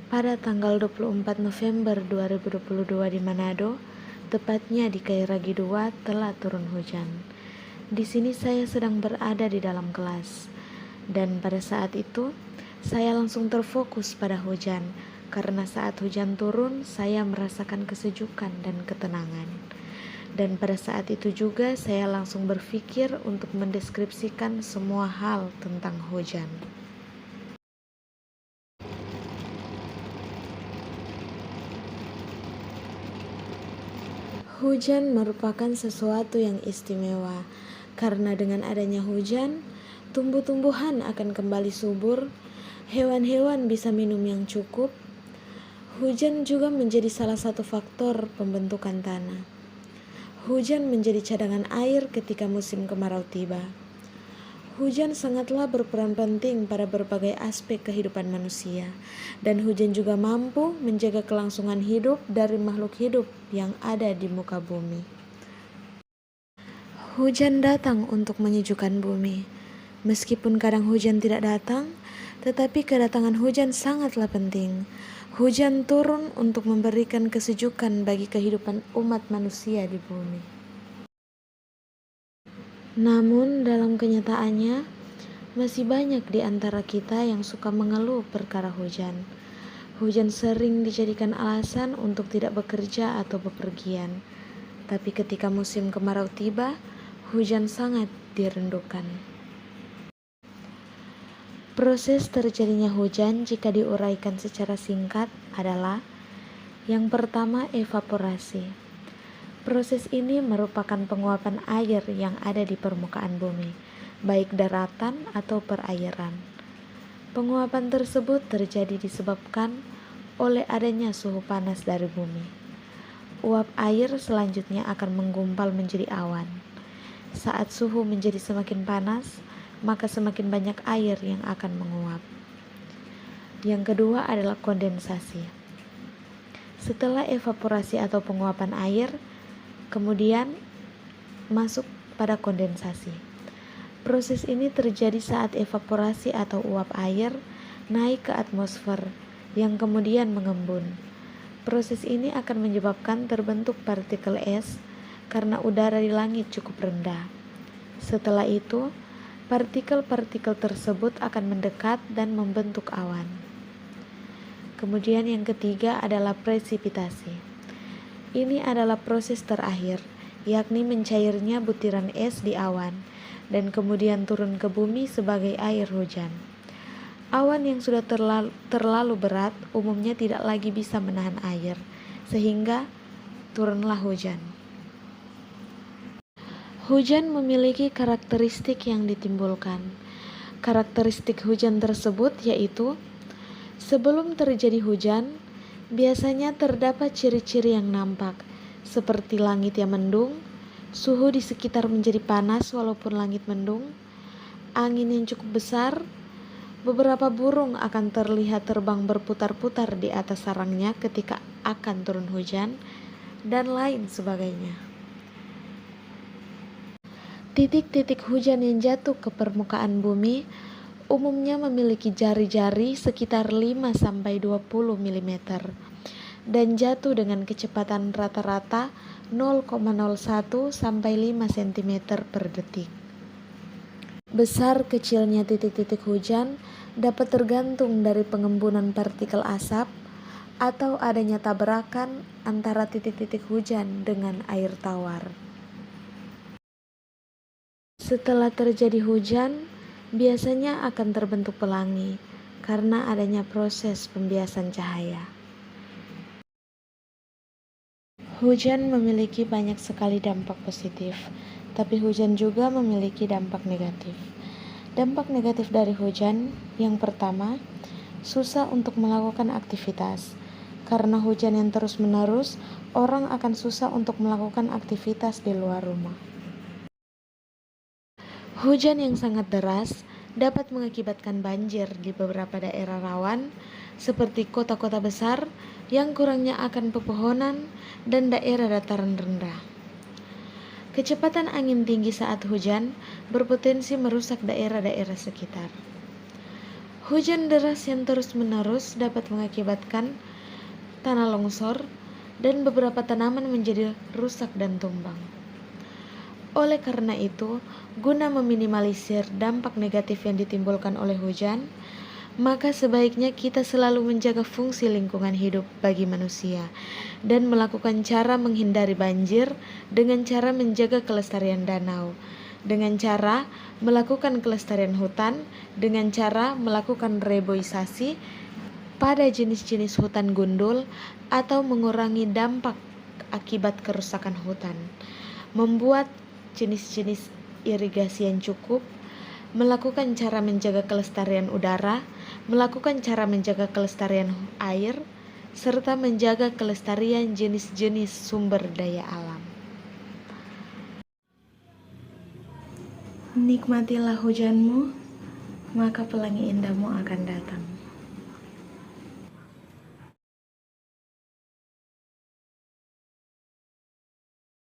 Pada tanggal 24 November 2022 di Manado, tepatnya di Kairagi 2, telah turun hujan. Di sini saya sedang berada di dalam kelas, dan pada saat itu saya langsung terfokus pada hujan, karena saat hujan turun saya merasakan kesejukan dan ketenangan. Dan pada saat itu juga saya langsung berpikir untuk mendeskripsikan semua hal tentang hujan. Hujan merupakan sesuatu yang istimewa, karena dengan adanya hujan, tumbuh-tumbuhan akan kembali subur, hewan-hewan bisa minum yang cukup. Hujan juga menjadi salah satu faktor pembentukan tanah. Hujan menjadi cadangan air ketika musim kemarau tiba. Hujan sangatlah berperan penting pada berbagai aspek kehidupan manusia, dan hujan juga mampu menjaga kelangsungan hidup dari makhluk hidup yang ada di muka bumi. Hujan datang untuk menyejukkan bumi. Meskipun kadang hujan tidak datang, tetapi kedatangan hujan sangatlah penting. Hujan turun untuk memberikan kesejukan bagi kehidupan umat manusia di bumi. Namun dalam kenyataannya, masih banyak di antara kita yang suka mengeluh perkara hujan. Hujan sering dijadikan alasan untuk tidak bekerja atau bepergian. Tapi ketika musim kemarau tiba, hujan sangat dirindukan. Proses terjadinya hujan jika diuraikan secara singkat adalah: yang pertama, evaporasi. Proses ini merupakan penguapan air yang ada di permukaan bumi, baik daratan atau perairan. Penguapan tersebut terjadi disebabkan oleh adanya suhu panas dari bumi. Uap air selanjutnya akan menggumpal menjadi awan. Saat suhu menjadi semakin panas, maka semakin banyak air yang akan menguap. Yang kedua adalah kondensasi. Setelah evaporasi atau penguapan air, kemudian masuk pada kondensasi. Proses ini terjadi saat evaporasi atau uap air naik ke atmosfer yang kemudian mengembun. Proses ini akan menyebabkan terbentuk partikel es karena udara di langit cukup rendah. Setelah itu, partikel-partikel tersebut akan mendekat dan membentuk awan. Kemudian yang ketiga adalah presipitasi. Ini adalah proses terakhir, yakni mencairnya butiran es di awan, dan kemudian turun ke bumi sebagai air hujan. Awan yang sudah terlalu berat umumnya tidak lagi bisa menahan air, sehingga turunlah hujan. Hujan memiliki karakteristik yang ditimbulkan. Karakteristik hujan tersebut yaitu: sebelum terjadi hujan, biasanya terdapat ciri-ciri yang nampak, seperti langit yang mendung, suhu di sekitar menjadi panas walaupun langit mendung, angin yang cukup besar, beberapa burung akan terlihat terbang berputar-putar di atas sarangnya ketika akan turun hujan, dan lain sebagainya. Titik-titik hujan yang jatuh ke permukaan bumi umumnya memiliki jari-jari sekitar 5-20 mm dan jatuh dengan kecepatan rata-rata 0,01 sampai 5 cm per detik. Besar kecilnya titik-titik hujan dapat tergantung dari pengembunan partikel asap atau adanya tabrakan antara titik-titik hujan dengan air tawar. Setelah terjadi hujan, biasanya akan terbentuk pelangi karena adanya proses pembiasan cahaya. Hujan memiliki banyak sekali dampak positif, tapi hujan juga memiliki dampak negatif. Dampak negatif dari hujan, yang pertama, susah untuk melakukan aktivitas. Karena hujan yang terus-menerus, orang akan susah untuk melakukan aktivitas di luar rumah. Hujan yang sangat deras dapat mengakibatkan banjir di beberapa daerah rawan, seperti kota-kota besar yang kurangnya akan pepohonan dan daerah dataran rendah. Kecepatan angin tinggi saat hujan berpotensi merusak daerah-daerah sekitar. Hujan deras yang terus-menerus dapat mengakibatkan tanah longsor dan beberapa tanaman menjadi rusak dan tumbang. Oleh karena itu, guna meminimalisir dampak negatif yang ditimbulkan oleh hujan, maka sebaiknya kita selalu menjaga fungsi lingkungan hidup bagi manusia dan melakukan cara menghindari banjir dengan cara menjaga kelestarian danau, dengan cara melakukan kelestarian hutan, dengan cara melakukan reboisasi pada jenis-jenis hutan gundul atau mengurangi dampak akibat kerusakan hutan, membuat jenis-jenis irigasi yang cukup, melakukan cara menjaga kelestarian udara, melakukan cara menjaga kelestarian air, serta menjaga kelestarian jenis-jenis sumber daya alam. Nikmatilah hujanmu, maka pelangi indahmu akan datang.